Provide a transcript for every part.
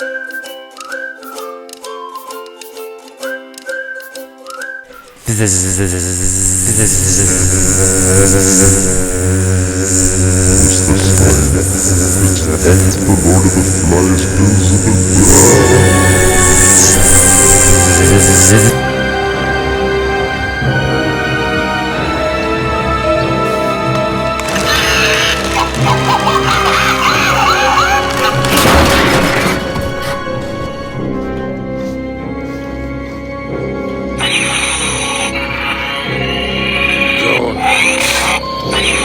That's the Lord of the Flies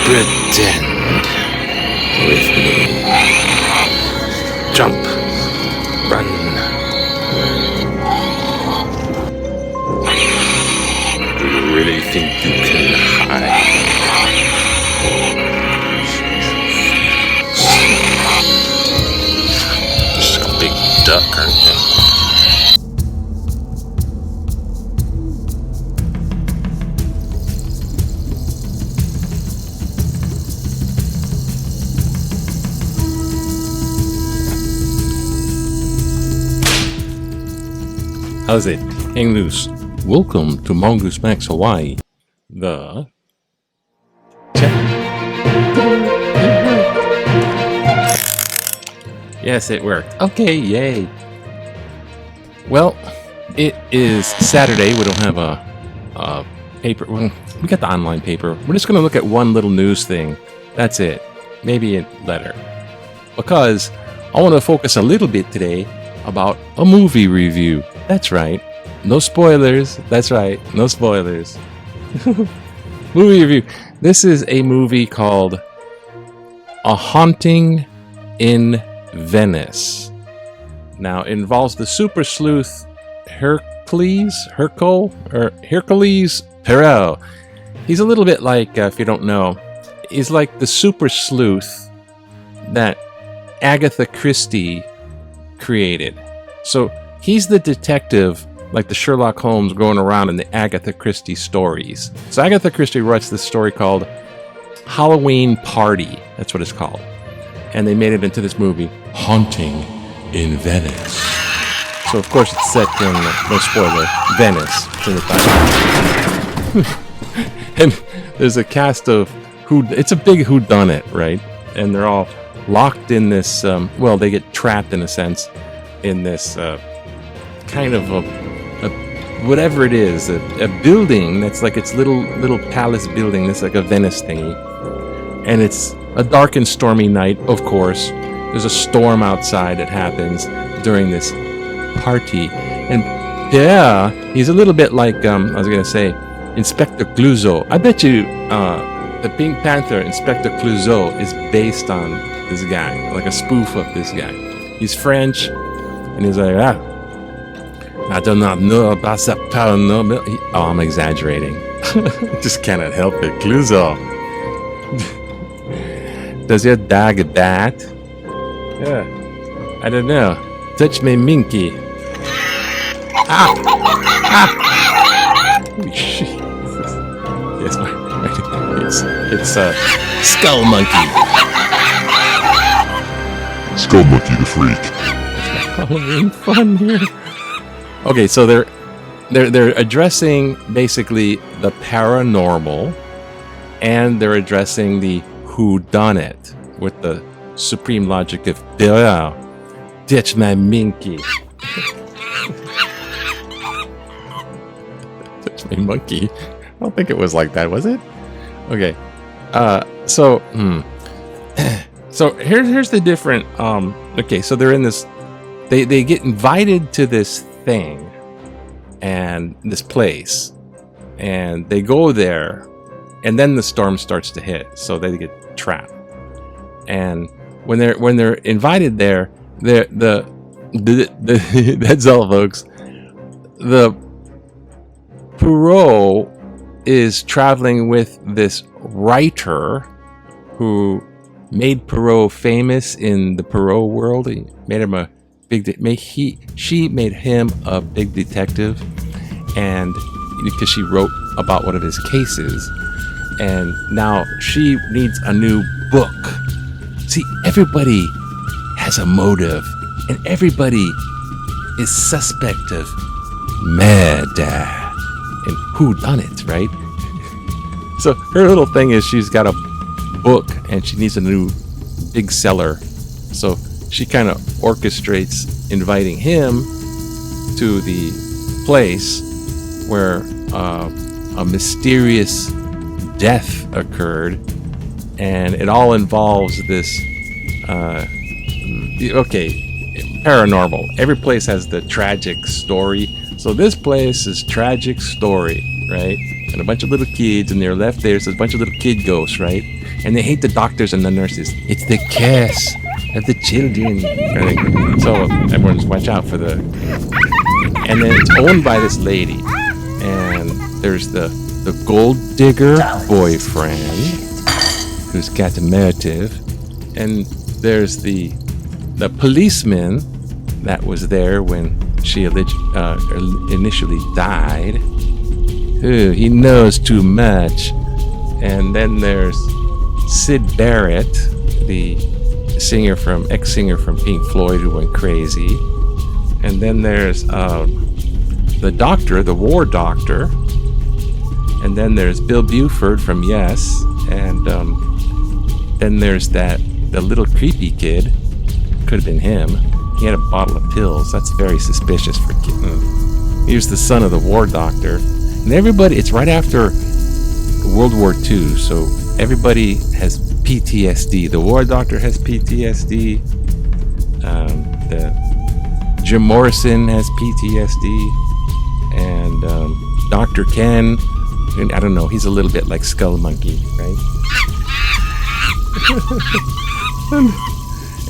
Pretend with me. Jump. Run. Do you really think you can hide? Just a big duck, aren't you? How's it? Hang loose. Welcome to Mongoose Max Hawaii. The Yes, it worked. Okay, yay. Well, it is Saturday. We don't have a paper. Well, we got the online paper. We're just going to look at one little news thing. That's it. Maybe a letter. Because I want to focus a little bit today about a movie review. That's right. No spoilers. That's right. No spoilers. Movie review. This is a movie called A Haunting in Venice. Now, it involves the super sleuth Hercule Poirot. He's a little bit like, if you don't know, he's like the super sleuth that Agatha Christie created. So he's the detective, like the Sherlock Holmes going around in the Agatha Christie stories. So Agatha Christie writes this story called Halloween Party. That's what it's called. And they made it into this movie, Haunting in Venice. So of course it's set in, no spoiler, Venice. It's in the title. And there's a cast of it's a big whodunit, right? And they're all locked in this, they get trapped in a sense in this kind of a whatever it is, a building that's like its little palace building. That's like a Venice thingy, and it's a dark and stormy night. Of course, there's a storm outside that happens during this party, and yeah, he's a little bit like I was gonna say Inspector Clouseau. I bet you the Pink Panther Inspector Clouseau is based on this guy, like a spoof of this guy. He's French, and he's like, I do not know about that paranormal. I'm exaggerating. Just cannot help it. Clouseau. Does your dog a bat? Yeah. I don't know. Touch me, Minky. Holy shit. Yes, it's Skull Monkey. Skull Monkey the Freak. Halloween fun here. Okay, so they're addressing basically the paranormal, and they're addressing the whodunit with the supreme logic of ditch my minky. Ditch my monkey. I don't think it was like that, was it? Okay. So here's the different okay, so they're in this they get invited to this thing and this place, and they go there, and then the storm starts to hit, so they get trapped. And when they're invited there, that's all, folks. The Poirot is traveling with this writer who made Poirot famous in the Poirot world. He made him a she made him a big detective, and because she wrote about one of his cases, and now she needs a new book. See, everybody has a motive and everybody is suspect of murder and who done it, right? So her little thing is she's got a book and she needs a new big seller. So she kind of orchestrates inviting him to the place where a mysterious death occurred, and it all involves this paranormal. Every place has the tragic story, so this place is tragic story, right? And a bunch of little kids, and they're left there's a bunch of little kid ghosts, right? And they hate the doctors and the nurses. It's the curse of the children, right? So everyone just watch out for the. And then it's owned by this lady, and there's the gold digger boyfriend who's got a motive, and there's the policeman that was there when she initially died. Ooh, he knows too much. And then there's Sid Barrett, the ex-singer from Pink Floyd, who went crazy. And then there's the doctor, the war doctor. And then there's Bill Buford from Yes. And then there's the little creepy kid. Could have been him. He had a bottle of pills. That's very suspicious for kitten. He was the son of the war doctor. And everybody, it's right after World War II, so everybody has PTSD. The war doctor has PTSD. Jim Morrison has PTSD. And Dr. Ken, and I don't know, he's a little bit like Skull Monkey, right?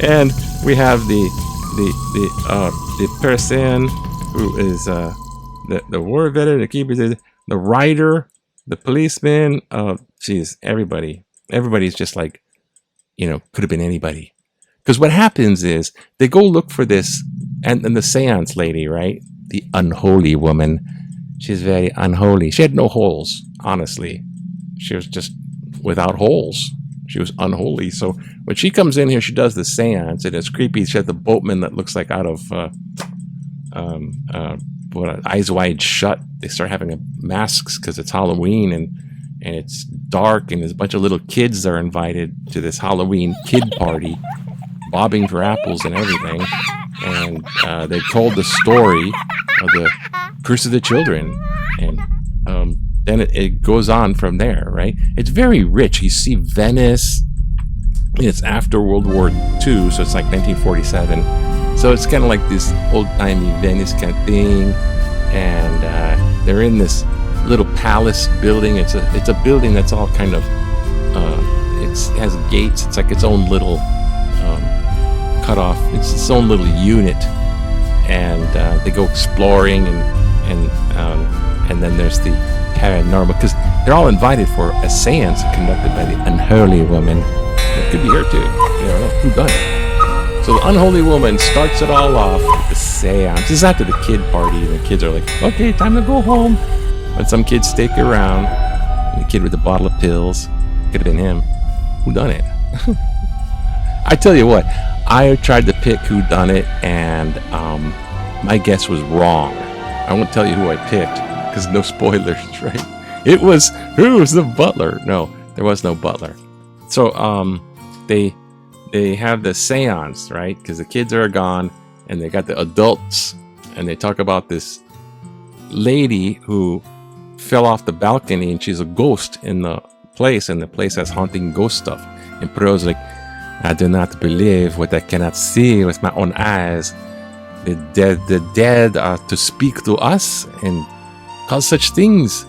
And we have the person who is the war veteran, the keeper, the writer, the policeman. Geez, everybody's just like, could have been anybody. Because what happens is they go look for this, and the seance lady, right? The unholy woman. She's very unholy. She had no holes, honestly. She was just without holes. She was unholy. So when she comes in here, she does the seance, and it's creepy. She had the boatman that looks like out of Eyes Wide Shut. They start having masks because it's Halloween, and it's dark, and there's a bunch of little kids that are invited to this Halloween kid party, bobbing for apples and everything. And they told the story of the Curse of the Children, and then it goes on from there, right? It's very rich. You see Venice. It's after World War II, so it's like 1947. So it's kind of like this old-timey Venice kind of thing. And they're in this little palace building. It's a building that's all kind of, it has gates. It's like its own little cut off. It's its own little unit. And they go exploring, and then there's the paranormal, because they're all invited for a seance conducted by the unholy woman. It could be her too. Who done it? So the unholy woman starts it all off with the seance. This is after the kid party, and the kids are like, okay, time to go home. But some kids stick around. And the kid with the bottle of pills, could have been him. Who done it? I tell you what, I tried to pick who done it, and my guess was wrong. I won't tell you who I picked, because no spoilers, right? It was, who was the butler? No, there was no butler. So they have the seance, right? Because the kids are gone, and they got the adults, and they talk about this lady who fell off the balcony, and she's a ghost in the place, and the place has haunting ghost stuff. And Poirot's like, I do not believe what I cannot see with my own eyes. The dead are to speak to us and cause such things.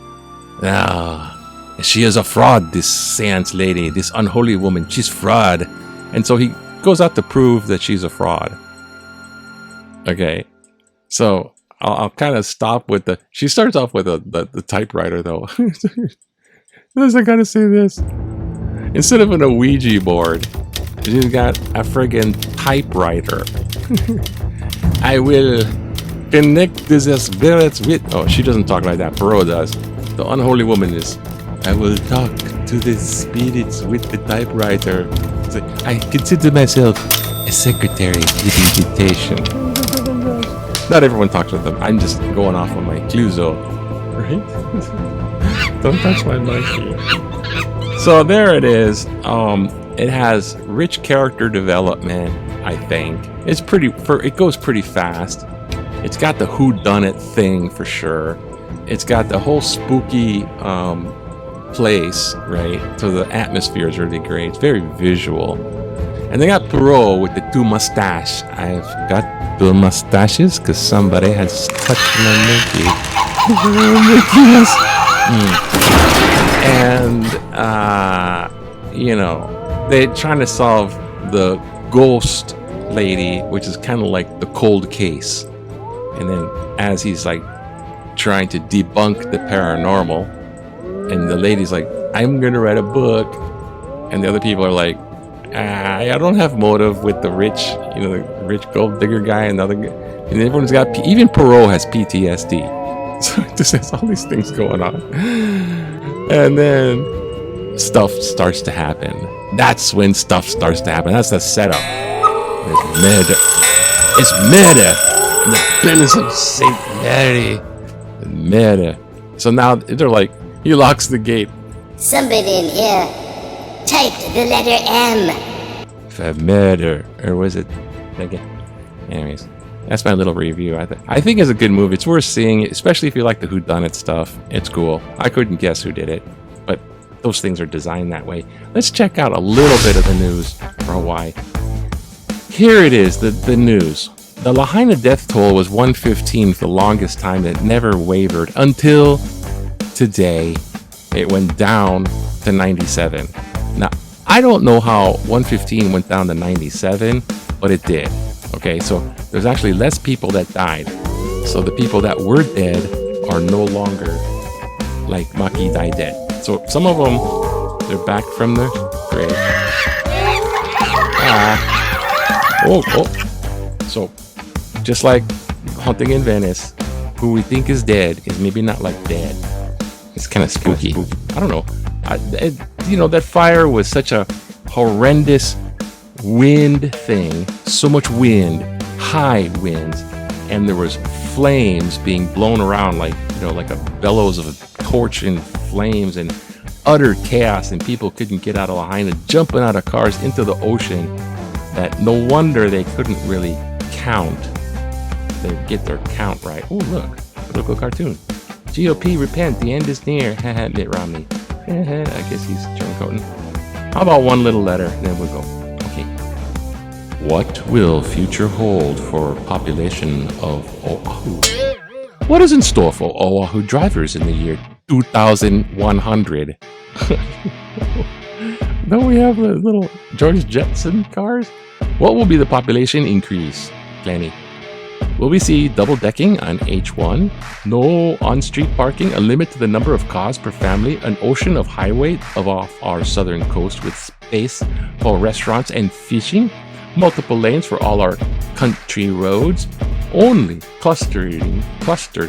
She is a fraud, this seance lady, this unholy woman. She's fraud. And so he goes out to prove that she's a fraud. Okay. So I'll kind of stop with she starts off with the typewriter, though. I gotta say this. Instead of an Ouija board, she's got a friggin' typewriter. I will connect these spirits with... Oh, she doesn't talk like that. Poirot does. The unholy woman is, I will talk to the spirits with the typewriter. I consider myself a secretary with invitation. Not everyone talks with them. I'm just going off on my Clouseau. Right? Don't touch my monkey. So there it is. It has rich character development, I think. It goes pretty fast. It's got the whodunit thing for sure. It's got the whole spooky place, right? So the atmosphere is really great. It's very visual. And they got Poirot with the 2 mustache. I've got 2 mustaches because somebody has touched my Mickey. And, they're trying to solve the ghost lady, which is kind of like the cold case. And then as he's like trying to debunk the paranormal, and the lady's like, I'm going to write a book. And the other people are like, I don't have motive with the rich, the rich gold digger guy and the other guy. And everyone's got, even Poirot has PTSD. So it just has all these things going on. And then stuff starts to happen. That's when stuff starts to happen. That's the setup. It's murder. It's murder. In the business of St. Mary. Murder. So now they're like, he locks the gate. Somebody in here typed the letter M. For murder. Or was it? Again. Anyways, that's my little review. I think it's a good movie. It's worth seeing, especially if you like the whodunit stuff. It's cool. I couldn't guess who did it, but those things are designed that way. Let's check out a little bit of the news for Hawaii. Here it is, the news. The Lahaina death toll was 115 for the longest time. It never wavered until today. It went down to 97. Now, I don't know how 115 went down to 97, but it did. Okay, so there's actually less people that died. So the people that were dead are no longer like Maki died dead. So some of them, they're back from the grave. So just like Haunting in Venice, who we think is dead is maybe not like dead. It's kind of spooky. I don't know. That fire was such a horrendous wind thing. So much wind, high winds, and there was flames being blown around like a bellows of a torch in flames, and utter chaos, and people couldn't get out of Lahaina, jumping out of cars into the ocean. That no wonder they couldn't really count. They get their count right. Oh, look, political cartoon. GOP repent, the end is near. Mitt Romney. I guess he's turncoating. How about one little letter, then we'll go. Okay. What will future hold for population of Oahu? What is in store for Oahu drivers in the year 2100? Don't we have the little George Jetson cars? What will be the population increase, Glenny? Will we see double decking on H1? No on-street parking, a limit to the number of cars per family, an ocean of highway off our southern coast with space for restaurants and fishing, multiple lanes for all our country roads, only clustered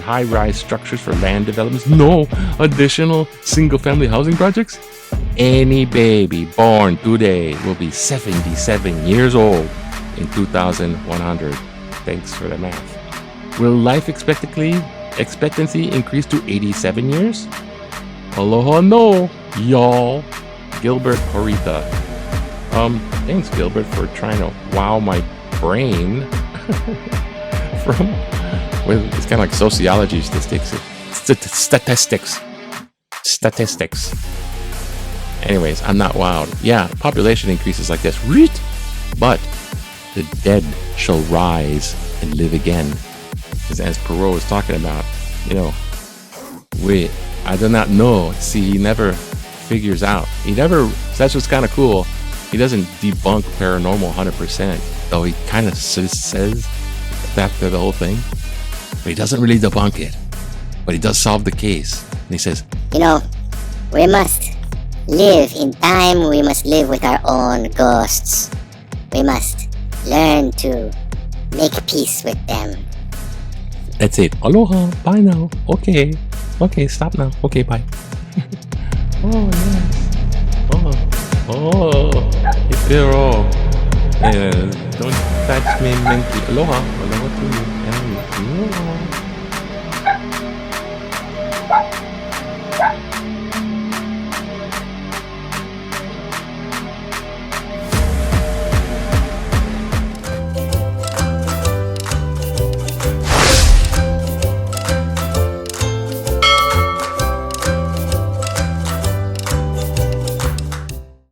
high-rise structures for land developments, no additional single-family housing projects. Any baby born today will be 77 years old in 2100. Thanks for the math. Will life expectancy increase to 87 years? Aloha no, y'all. Gilbert Horita. Thanks Gilbert for trying to wow my brain. It's kind of like sociology statistics. Anyways, I'm not wowed. Yeah, population increases like this. But the dead shall rise and live again. As Poirot was talking about, I do not know. See, he never figures out. That's what's kind of cool. He doesn't debunk paranormal 100%, though he kind of says that through the whole thing. But he doesn't really debunk it. But he does solve the case. And he says, we must live in time. We must live with our own ghosts. We must learn to make peace with them. That's it. Aloha. Bye now. Okay, stop now. Okay, bye. Oh, yes. Oh, hey, Poirot. Don't touch me, monkey. Aloha. Aloha to you. Aloha.